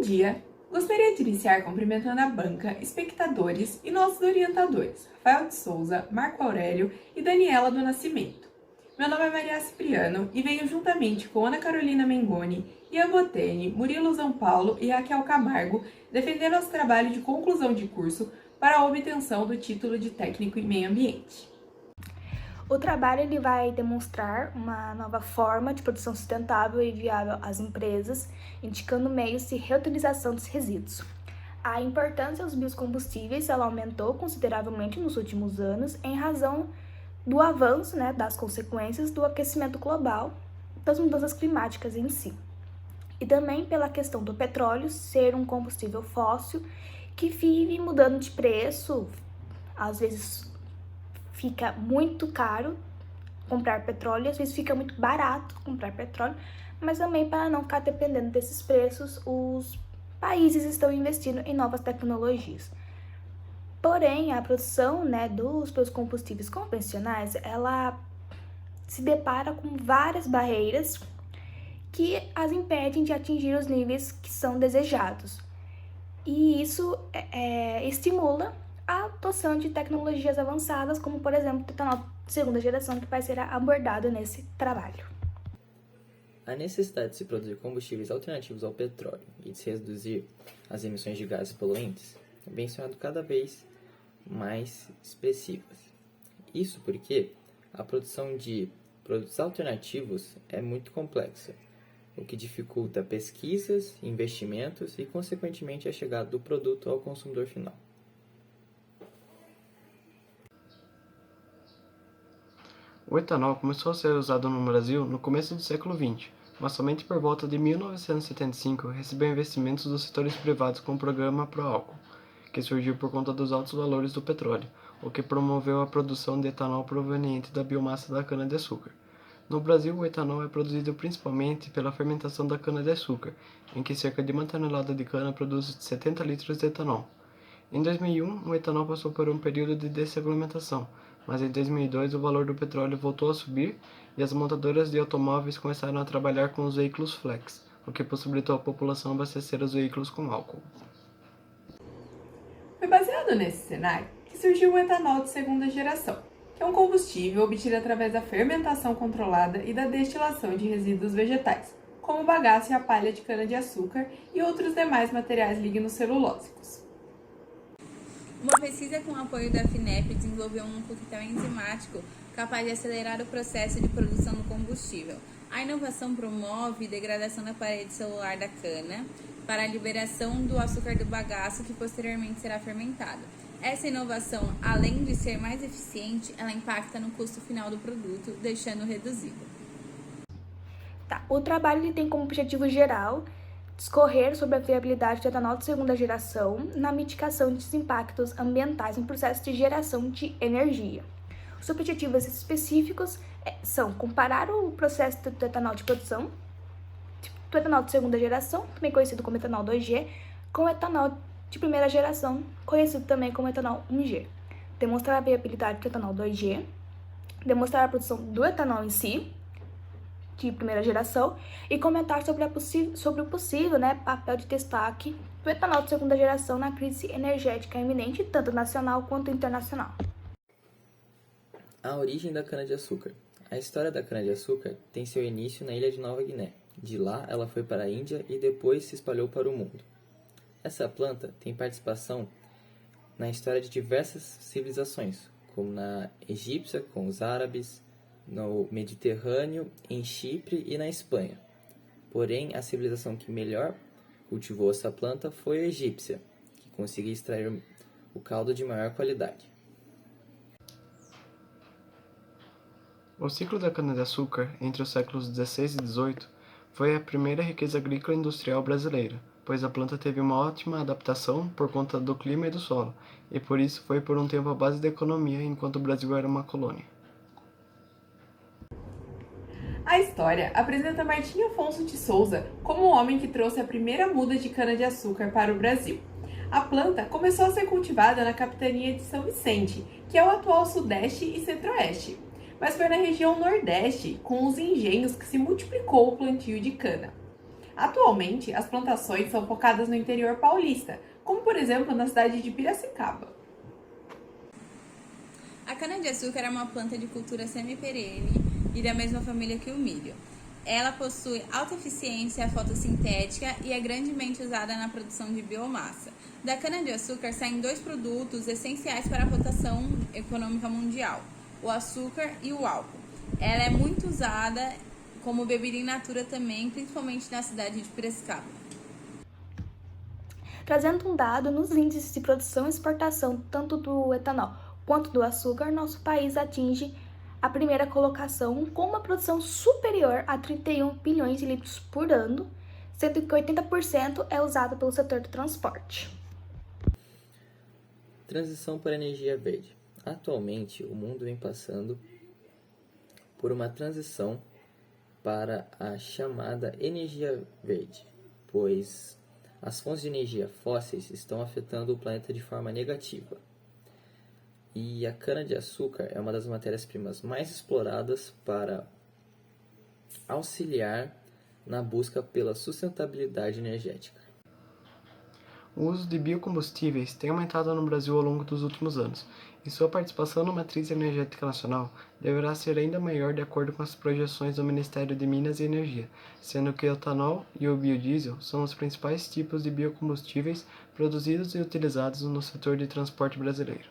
dia! Gostaria de iniciar cumprimentando a banca, espectadores e nossos orientadores, Rafael de Souza, Marco Aurélio e Daniela do Nascimento. Meu nome é Maria Cipriano e venho juntamente com Ana Carolina Mengoni, Ian Boteni, Murilo Zampaulo e Raquel Camargo defender nosso trabalho de conclusão de curso para a obtenção do título de técnico em meio ambiente. O trabalho ele vai demonstrar uma nova forma de produção sustentável e viável às empresas, indicando meios de reutilização dos resíduos. A importância dos biocombustíveis ela aumentou consideravelmente nos últimos anos em razão do avanço das consequências do aquecimento global, das mudanças climáticas em si. E também pela questão do petróleo ser um combustível fóssil que vive mudando de preço, às vezes fica muito caro comprar petróleo, às vezes fica muito barato comprar petróleo, mas também para não ficar dependendo desses preços, os países estão investindo em novas tecnologias. Porém, a produção dos biocombustíveis convencionais, ela se depara com várias barreiras que as impedem de atingir os níveis que são desejados. E isso estimula a adoção de tecnologias avançadas, como, por exemplo, o etanol de segunda geração, que vai ser abordado nesse trabalho. A necessidade de se produzir combustíveis alternativos ao petróleo e de se reduzir as emissões de gases poluentes vem se tornando cada vez mais expressivas. Isso porque a produção de produtos alternativos é muito complexa, o que dificulta pesquisas, investimentos e, consequentemente, a chegada do produto ao consumidor final. O etanol começou a ser usado no Brasil no começo do século XX, mas somente por volta de 1975 recebeu investimentos dos setores privados com o programa Proálcool, que surgiu por conta dos altos valores do petróleo, o que promoveu a produção de etanol proveniente da biomassa da cana-de-açúcar. No Brasil, o etanol é produzido principalmente pela fermentação da cana-de-açúcar, em que cerca de 1 tonelada de cana produz 70 litros de etanol. Em 2001, o etanol passou por um período de desregulamentação, mas em 2002 o valor do petróleo voltou a subir e as montadoras de automóveis começaram a trabalhar com os veículos flex, o que possibilitou à população abastecer os veículos com álcool. Foi baseado nesse cenário que surgiu o etanol de segunda geração, que é um combustível obtido através da fermentação controlada e da destilação de resíduos vegetais, como o bagaço e a palha de cana-de-açúcar e outros demais materiais lignocelulósicos. Uma pesquisa com apoio da FINEP desenvolveu um coquetel enzimático capaz de acelerar o processo de produção do combustível. A inovação promove degradação da parede celular da cana para a liberação do açúcar do bagaço, que posteriormente será fermentado. Essa inovação, além de ser mais eficiente, ela impacta no custo final do produto, deixando reduzido. O trabalho ele tem como objetivo geral discorrer sobre a viabilidade do etanol de segunda geração na mitigação dos impactos ambientais em processo de geração de energia. Os objetivos específicos são comparar o processo do etanol de produção, do etanol de segunda geração, também conhecido como etanol 2G, com o etanol de primeira geração, conhecido também como etanol 1G. Demonstrar a viabilidade do etanol 2G, demonstrar a produção do etanol em si, de primeira geração, e comentar sobre o possível papel de destaque do etanol de segunda geração na crise energética iminente, tanto nacional quanto internacional. A origem da cana-de-açúcar. A história da cana-de-açúcar tem seu início na ilha de Nova Guiné. De lá, ela foi para a Índia e depois se espalhou para o mundo. Essa planta tem participação na história de diversas civilizações, como na egípcia, com os árabes, no Mediterrâneo, em Chipre e na Espanha. Porém, a civilização que melhor cultivou essa planta foi a egípcia, que conseguia extrair o caldo de maior qualidade. O ciclo da cana-de-açúcar, entre os séculos XVI e XVIII, foi a primeira riqueza agrícola e industrial brasileira, pois a planta teve uma ótima adaptação por conta do clima e do solo, e por isso foi por um tempo a base da economia enquanto o Brasil era uma colônia. A história apresenta Martim Afonso de Souza como o homem que trouxe a primeira muda de cana-de-açúcar para o Brasil. A planta começou a ser cultivada na capitania de São Vicente, que é o atual Sudeste e Centro-Oeste, mas foi na região Nordeste, com os engenhos, que se multiplicou o plantio de cana. Atualmente, as plantações são focadas no interior paulista, como por exemplo na cidade de Piracicaba. A cana-de-açúcar é uma planta de cultura semi-perene e da mesma família que o milho. Ela possui alta eficiência fotossintética e é grandemente usada na produção de biomassa. Da cana-de-açúcar saem dois produtos essenciais para a rotação econômica mundial, o açúcar e o álcool. Ela é muito usada como bebida in natura também, principalmente na cidade de Piracicaba. Trazendo um dado, nos índices de produção e exportação tanto do etanol quanto do açúcar, nosso país atinge a primeira colocação com uma produção superior a 31 bilhões de litros por ano, sendo que 80% é usado pelo setor do transporte. Transição para energia verde. Atualmente, o mundo vem passando por uma transição para a chamada energia verde, pois as fontes de energia fósseis estão afetando o planeta de forma negativa. E a cana-de-açúcar é uma das matérias-primas mais exploradas para auxiliar na busca pela sustentabilidade energética. O uso de biocombustíveis tem aumentado no Brasil ao longo dos últimos anos, e sua participação na matriz energética nacional deverá ser ainda maior de acordo com as projeções do Ministério de Minas e Energia, sendo que o etanol e o biodiesel são os principais tipos de biocombustíveis produzidos e utilizados no setor de transporte brasileiro.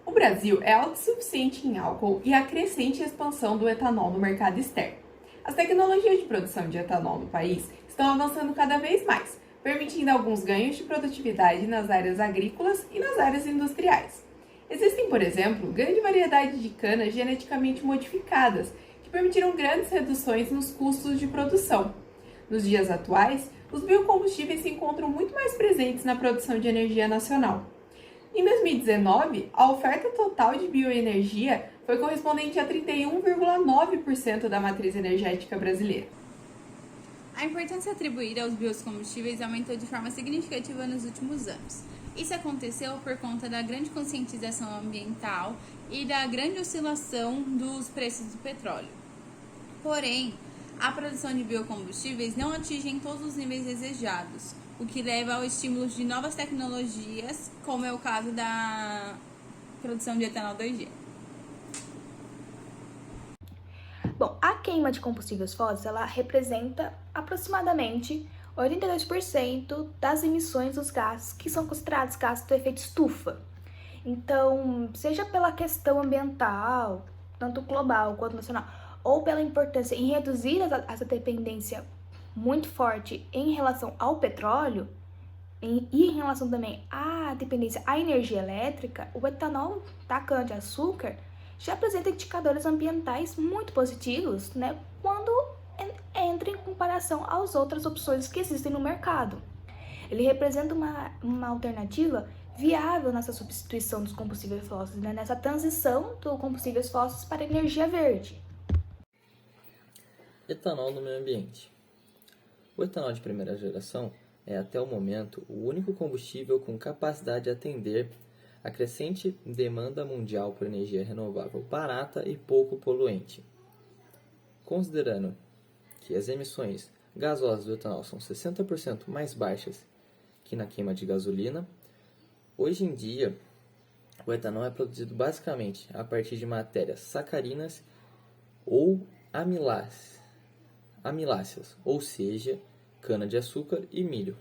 O Brasil é autossuficiente em álcool e há crescente expansão do etanol no mercado externo. As tecnologias de produção de etanol no país estão avançando cada vez mais, permitindo alguns ganhos de produtividade nas áreas agrícolas e nas áreas industriais. Existem, por exemplo, grande variedade de canas geneticamente modificadas, que permitiram grandes reduções nos custos de produção. Nos dias atuais, os biocombustíveis se encontram muito mais presentes na produção de energia nacional. Em 2019, a oferta total de bioenergia foi correspondente a 31,9% da matriz energética brasileira. A importância atribuída aos biocombustíveis aumentou de forma significativa nos últimos anos. Isso aconteceu por conta da grande conscientização ambiental e da grande oscilação dos preços do petróleo. Porém, a produção de biocombustíveis não atinge em todos os níveis desejados, o que leva ao estímulo de novas tecnologias, como é o caso da produção de etanol 2G. Bom, a queima de combustíveis fósseis, ela representa aproximadamente 82% das emissões dos gases que são considerados gases do efeito estufa. Então, seja pela questão ambiental, tanto global quanto nacional, ou pela importância em reduzir essa dependência muito forte em relação ao petróleo e em relação também à dependência à energia elétrica, o etanol da cana-de-açúcar já apresenta indicadores ambientais muito positivos, né, quando entra em comparação às outras opções que existem no mercado. Ele representa uma alternativa viável nessa substituição dos combustíveis fósseis, né, nessa transição dos combustíveis fósseis para a energia verde. Etanol no meio ambiente. O etanol de primeira geração é, até o momento, o único combustível com capacidade de atender a crescente demanda mundial por energia renovável barata e pouco poluente. Considerando que as emissões gasosas do etanol são 60% mais baixas que na queima de gasolina, hoje em dia o etanol é produzido basicamente a partir de matérias sacarinas ou amiláceas, ou seja, cana-de-açúcar e milho.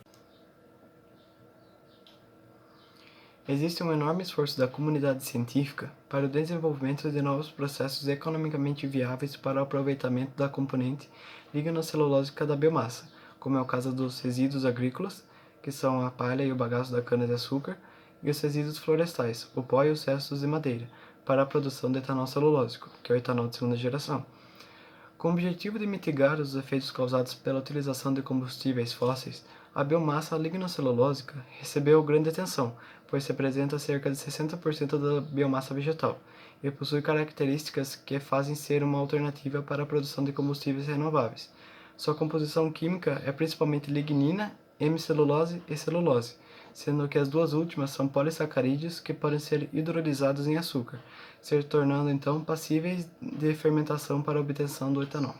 Existe um enorme esforço da comunidade científica para o desenvolvimento de novos processos economicamente viáveis para o aproveitamento da componente lignocelulósica da biomassa, como é o caso dos resíduos agrícolas, que são a palha e o bagaço da cana-de-açúcar, e os resíduos florestais, o pó e os restos de madeira, para a produção de etanol celulósico, que é o etanol de segunda geração. Com o objetivo de mitigar os efeitos causados pela utilização de combustíveis fósseis, a biomassa lignocelulósica recebeu grande atenção, pois representa cerca de 60% da biomassa vegetal e possui características que fazem ser uma alternativa para a produção de combustíveis renováveis. Sua composição química é principalmente lignina, hemicelulose e celulose, sendo que as duas últimas são polissacarídeos que podem ser hidrolisados em açúcar, se tornando então passíveis de fermentação para a obtenção do etanol.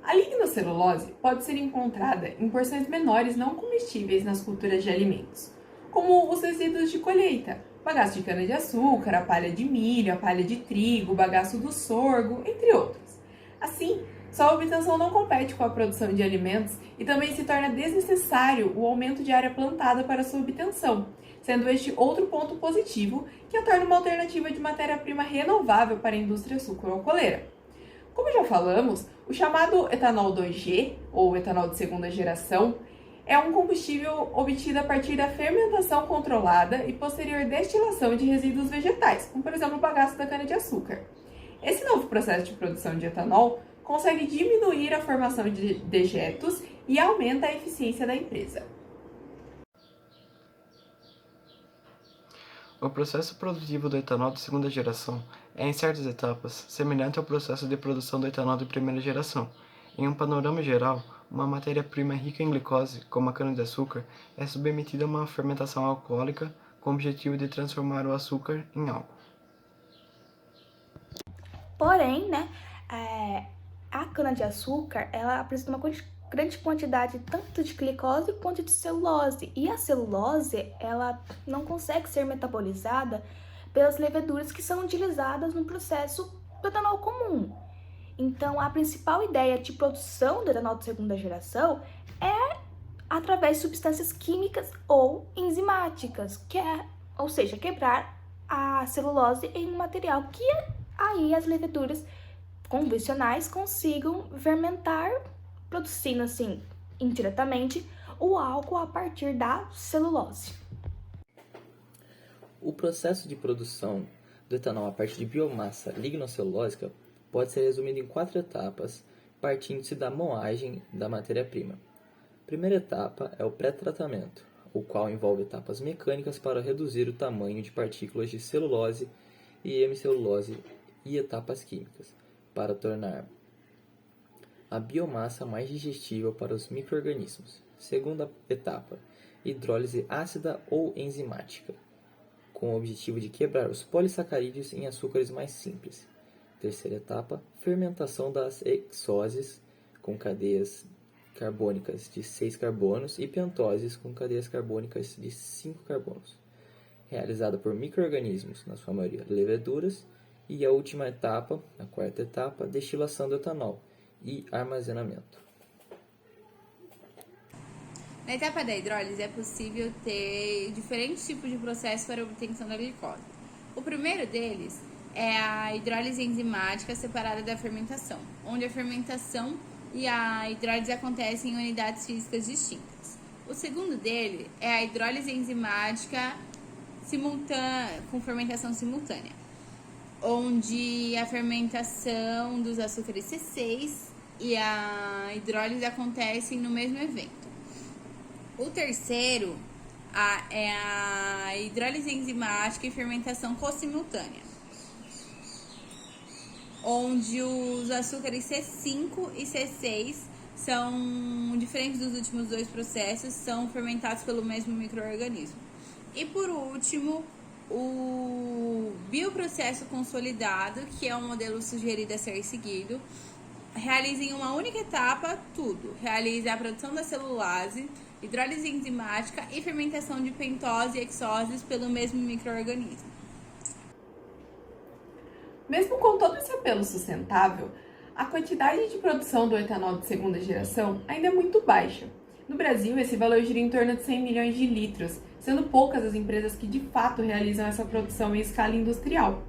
A lignocelulose pode ser encontrada em porções menores não comestíveis nas culturas de alimentos, como os resíduos de colheita, bagaço de cana-de-açúcar, a palha de milho, a palha de trigo, o bagaço do sorgo, entre outros. Assim, sua obtenção não compete com a produção de alimentos e também se torna desnecessário o aumento de área plantada para sua obtenção, sendo este outro ponto positivo que a torna uma alternativa de matéria-prima renovável para a indústria sucro-alcooleira. Como já falamos, o chamado etanol 2G, ou etanol de segunda geração, é um combustível obtido a partir da fermentação controlada e posterior destilação de resíduos vegetais, como por exemplo o bagaço da cana-de-açúcar. Esse novo processo de produção de etanol consegue diminuir a formação de dejetos e aumenta a eficiência da empresa. O processo produtivo do etanol de segunda geração é, em certas etapas, semelhante ao processo de produção do etanol de primeira geração. Em um panorama geral, uma matéria-prima rica em glicose, como a cana-de-açúcar, é submetida a uma fermentação alcoólica com o objetivo de transformar o açúcar em álcool. Porém, a cana-de-açúcar, ela apresenta uma grande quantidade tanto de glicose quanto de celulose. E a celulose, ela não consegue ser metabolizada pelas leveduras que são utilizadas no processo do etanol comum. Então, a principal ideia de produção do etanol de segunda geração é através de substâncias químicas ou enzimáticas, ou seja, quebrar a celulose em um material que aí as leveduras convencionais consigam fermentar, produzindo assim, indiretamente, o álcool a partir da celulose. O processo de produção do etanol a partir de biomassa lignocelulósica pode ser resumido em 4 etapas, partindo-se da moagem da matéria-prima. A primeira etapa é o pré-tratamento, o qual envolve etapas mecânicas para reduzir o tamanho de partículas de celulose e hemicelulose e etapas químicas, para tornar a biomassa mais digestível para os micro-organismos. Segunda etapa, hidrólise ácida ou enzimática, com o objetivo de quebrar os polissacarídeos em açúcares mais simples. Terceira etapa, fermentação das hexoses, com cadeias carbônicas de 6 carbonos e pentoses com cadeias carbônicas de 5 carbonos, realizada por micro-organismos, na sua maioria leveduras. E a última etapa, a quarta etapa, destilação do etanol e armazenamento. Na etapa da hidrólise é possível ter diferentes tipos de processos para a obtenção da glicose. O primeiro deles é a hidrólise enzimática separada da fermentação, onde a fermentação e a hidrólise acontecem em unidades físicas distintas. O segundo dele é a hidrólise enzimática com fermentação simultânea, onde a fermentação dos açúcares C6 e a hidrólise acontecem no mesmo evento. O terceiro é a hidrólise enzimática e fermentação co-simultânea, onde os açúcares C5 e C6 são diferentes dos últimos 2 processos, são fermentados pelo mesmo micro-organismo. E por último, o bioprocesso consolidado, que é um modelo sugerido a ser seguido, realiza em uma única etapa tudo. Realiza a produção da celulase, hidrólise enzimática e fermentação de pentose e hexoses pelo mesmo micro-organismo. Mesmo com todo esse apelo sustentável, a quantidade de produção do etanol de segunda geração ainda é muito baixa. No Brasil, esse valor gira em torno de 100 milhões de litros, sendo poucas as empresas que de fato realizam essa produção em escala industrial.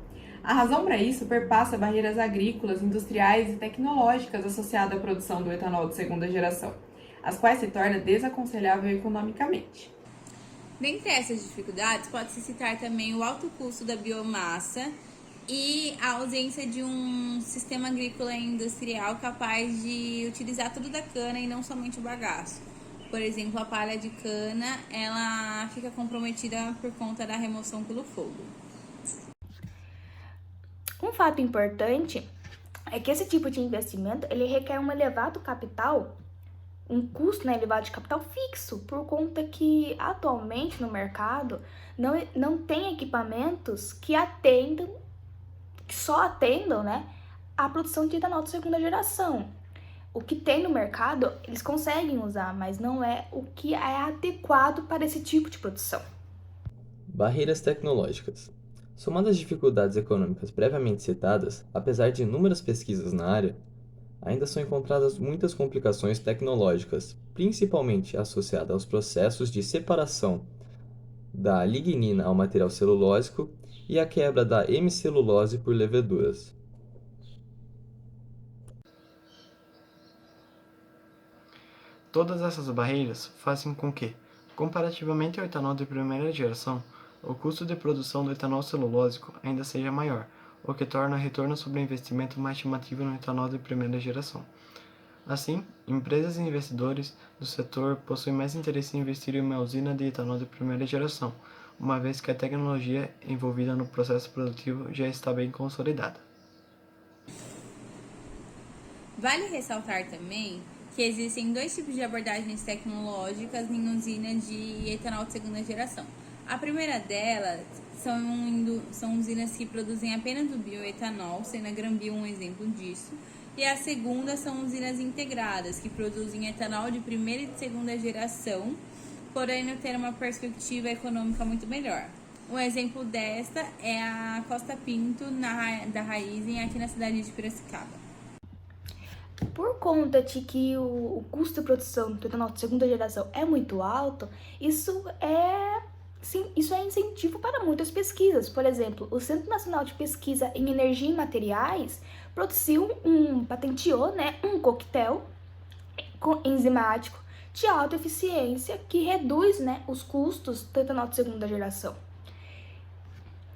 A razão para isso perpassa barreiras agrícolas, industriais e tecnológicas associadas à produção do etanol de segunda geração, as quais se torna desaconselhável economicamente. Dentre essas dificuldades, pode-se citar também o alto custo da biomassa e a ausência de um sistema agrícola e industrial capaz de utilizar tudo da cana e não somente o bagaço. Por exemplo, a palha de cana, ela fica comprometida por conta da remoção pelo fogo. Um fato importante é que esse tipo de investimento ele requer um elevado capital, um custo elevado de capital fixo, por conta que atualmente no mercado não tem equipamentos que só atendam a produção de etanol de segunda geração. O que tem no mercado, eles conseguem usar, mas não é o que é adequado para esse tipo de produção. Barreiras tecnológicas. Somadas às dificuldades econômicas previamente citadas, apesar de inúmeras pesquisas na área, ainda são encontradas muitas complicações tecnológicas, principalmente associadas aos processos de separação da lignina ao material celulósico e a quebra da hemicelulose por leveduras. Todas essas barreiras fazem com que, comparativamente ao etanol de primeira geração, o custo de produção do etanol celulósico ainda seja maior, o que torna o retorno sobre investimento mais chamativo no etanol de primeira geração. Assim, empresas e investidores do setor possuem mais interesse em investir em uma usina de etanol de primeira geração, uma vez que a tecnologia envolvida no processo produtivo já está bem consolidada. Vale ressaltar também que existem dois tipos de abordagens tecnológicas em usinas de etanol de segunda geração. A primeira delas são usinas que produzem apenas o bioetanol, sendo a Granbio um exemplo disso. E a segunda são usinas integradas, que produzem etanol de primeira e de segunda geração, porém ter uma perspectiva econômica muito melhor. Um exemplo desta é a Costa Pinto, da Raízen, aqui na cidade de Piracicaba. Por conta de que o custo de produção do etanol de segunda geração é muito alto, isso é incentivo para muitas pesquisas. Por exemplo, o Centro Nacional de Pesquisa em Energia e Materiais patenteou um coquetel enzimático de alta eficiência que reduz os custos do etanol de segunda geração.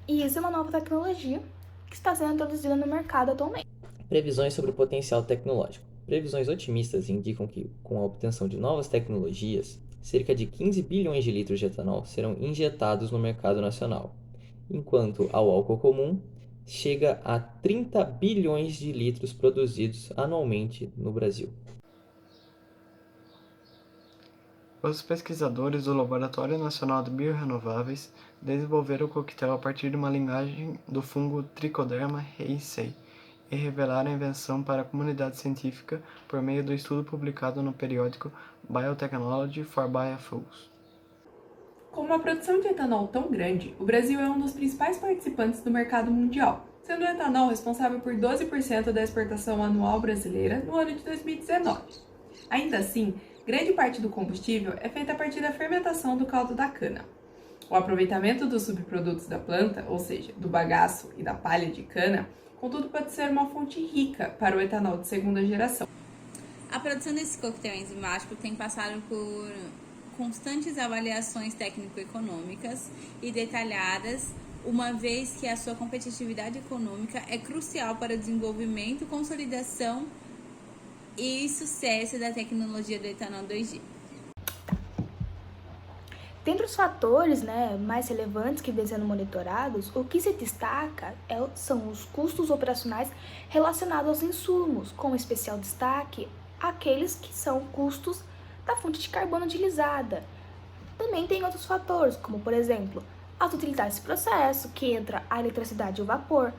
E isso é uma nova tecnologia que está sendo introduzida no mercado atualmente. Previsões sobre o potencial tecnológico. Previsões otimistas indicam que, com a obtenção de novas tecnologias, cerca de 15 bilhões de litros de etanol serão injetados no mercado nacional, enquanto ao álcool comum chega a 30 bilhões de litros produzidos anualmente no Brasil. Os pesquisadores do Laboratório Nacional de Biorenováveis desenvolveram o coquetel a partir de uma linhagem do fungo Trichoderma raceyi e revelaram a invenção para a comunidade científica por meio do estudo publicado no periódico Biotechnology for Biofuels. Com uma produção de etanol tão grande, o Brasil é um dos principais participantes do mercado mundial, sendo o etanol responsável por 12% da exportação anual brasileira no ano de 2019. Ainda assim, grande parte do combustível é feita a partir da fermentação do caldo da cana. O aproveitamento dos subprodutos da planta, ou seja, do bagaço e da palha de cana, contudo pode ser uma fonte rica para o etanol de segunda geração. A produção desse coquetel enzimático tem passado por constantes avaliações técnico-econômicas e detalhadas, uma vez que a sua competitividade econômica é crucial para o desenvolvimento, consolidação e sucesso da tecnologia do etanol 2G. Dentre os fatores mais relevantes que vêm sendo monitorados, o que se destaca são os custos operacionais relacionados aos insumos, com especial destaque aqueles que são custos da fonte de carbono utilizada. Também tem outros fatores, como por exemplo, as utilidades desse processo, que entra a eletricidade e o vapor,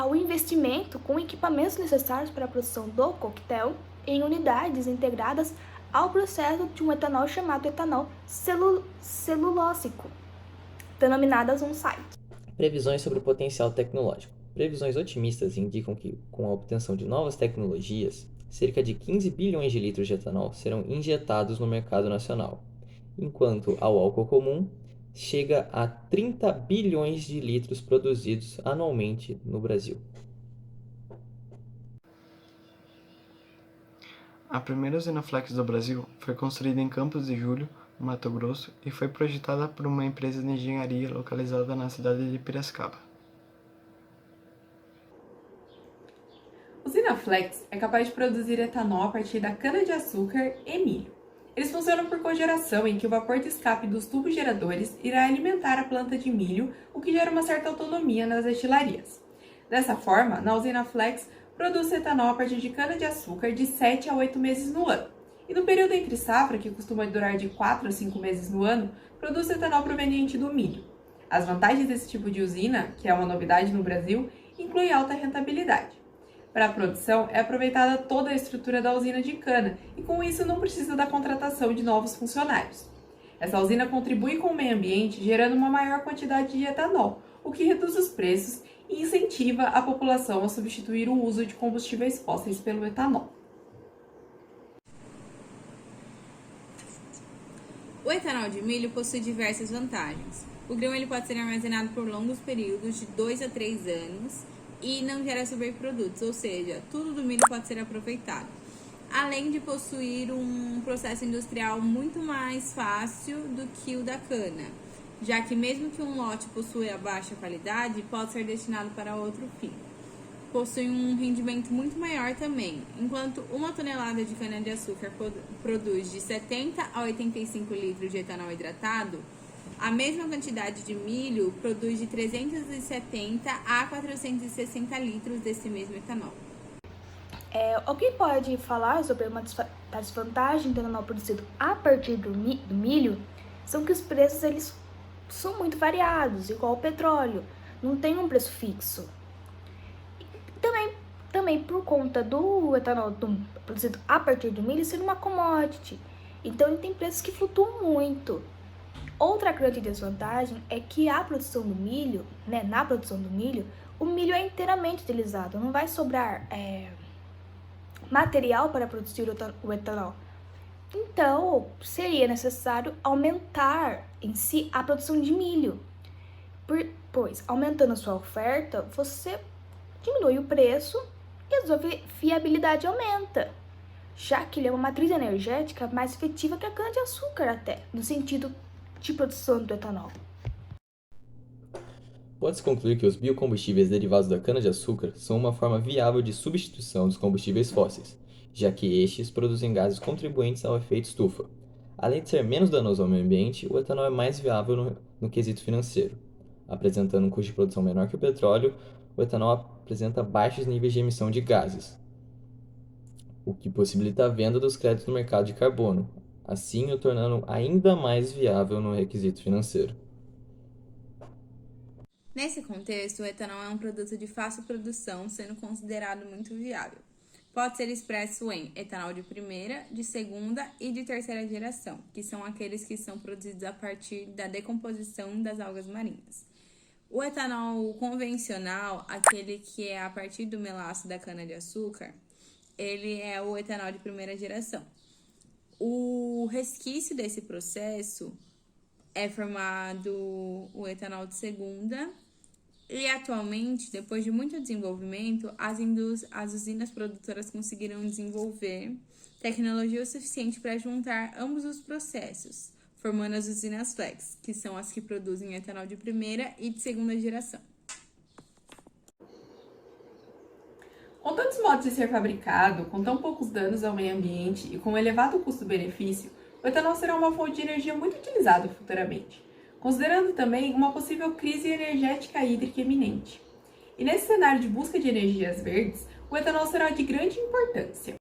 o investimento com equipamentos necessários para a produção do coquetel em unidades integradas ao processo de um etanol chamado etanol celulósico, denominadas on-site. Previsões sobre o potencial tecnológico. Previsões otimistas indicam que, com a obtenção de novas tecnologias, cerca de 15 bilhões de litros de etanol serão injetados no mercado nacional, enquanto ao álcool comum chega a 30 bilhões de litros produzidos anualmente no Brasil. A primeira usina Flex do Brasil foi construída em Campos de Julho, Mato Grosso, e foi projetada por uma empresa de engenharia localizada na cidade de Piracicaba. A usina Flex é capaz de produzir etanol a partir da cana-de-açúcar e milho. Eles funcionam por cogeração, em que o vapor de escape dos tubos geradores irá alimentar a planta de milho, o que gera uma certa autonomia nas destilarias. Dessa forma, na usina Flex, produz etanol a partir de cana-de-açúcar de 7 a 8 meses no ano. E no período entre safra, que costuma durar de 4 a 5 meses no ano, produz etanol proveniente do milho. As vantagens desse tipo de usina, que é uma novidade no Brasil, incluem alta rentabilidade. Para a produção, é aproveitada toda a estrutura da usina de cana e com isso não precisa da contratação de novos funcionários. Essa usina contribui com o meio ambiente, gerando uma maior quantidade de etanol, o que reduz os preços e incentiva a população a substituir o uso de combustíveis fósseis pelo etanol. O etanol de milho possui diversas vantagens. O grão ele pode ser armazenado por longos períodos, de 2 a 3 anos, e não gera superprodutos, ou seja, tudo do milho pode ser aproveitado. Além de possuir um processo industrial muito mais fácil do que o da cana, já que mesmo que um lote possua baixa qualidade, pode ser destinado para outro fim. Possui um rendimento muito maior também. Enquanto uma tonelada de cana-de-açúcar produz de 70 a 85 litros de etanol hidratado, a mesma quantidade de milho produz de 370 a 460 litros desse mesmo etanol. Alguém pode falar sobre uma das desvantagens do etanol produzido a partir do milho? São que os preços eles são muito variados, igual o petróleo, não tem um preço fixo. Também por conta do etanol produzido a partir do milho ser uma commodity, então ele tem preços que flutuam muito. Outra grande desvantagem é que a produção do milho, na produção do milho, o milho é inteiramente utilizado, não vai sobrar material para produzir o etanol. Então, seria necessário aumentar em si a produção de milho, pois aumentando a sua oferta, você diminui o preço e a sua viabilidade aumenta, já que ele é uma matriz energética mais efetiva que a cana-de-açúcar até, no sentido de produção do etanol. Pode-se concluir que os biocombustíveis derivados da cana-de-açúcar são uma forma viável de substituição dos combustíveis fósseis, já que estes produzem gases contribuintes ao efeito estufa. Além de ser menos danoso ao meio ambiente, o etanol é mais viável no quesito financeiro. Apresentando um custo de produção menor que o petróleo, o etanol apresenta baixos níveis de emissão de gases, o que possibilita a venda dos créditos no mercado de carbono, assim o tornando ainda mais viável no requisito financeiro. Nesse contexto, o etanol é um produto de fácil produção, sendo considerado muito viável. Pode ser expresso em etanol de primeira, de segunda e de terceira geração, que são aqueles que são produzidos a partir da decomposição das algas marinhas. O etanol convencional, aquele que é a partir do melaço da cana-de-açúcar, ele é o etanol de primeira geração. O resquício desse processo é formado o etanol de segunda e atualmente, depois de muito desenvolvimento, as usinas produtoras conseguiram desenvolver tecnologia o suficiente para juntar ambos os processos, formando as usinas flex, que são as que produzem etanol de primeira e de segunda geração. Com tantos modos de ser fabricado, com tão poucos danos ao meio ambiente e com um elevado custo-benefício, o etanol será uma fonte de energia muito utilizada futuramente, considerando também uma possível crise energética hídrica iminente. E nesse cenário de busca de energias verdes, o etanol será de grande importância.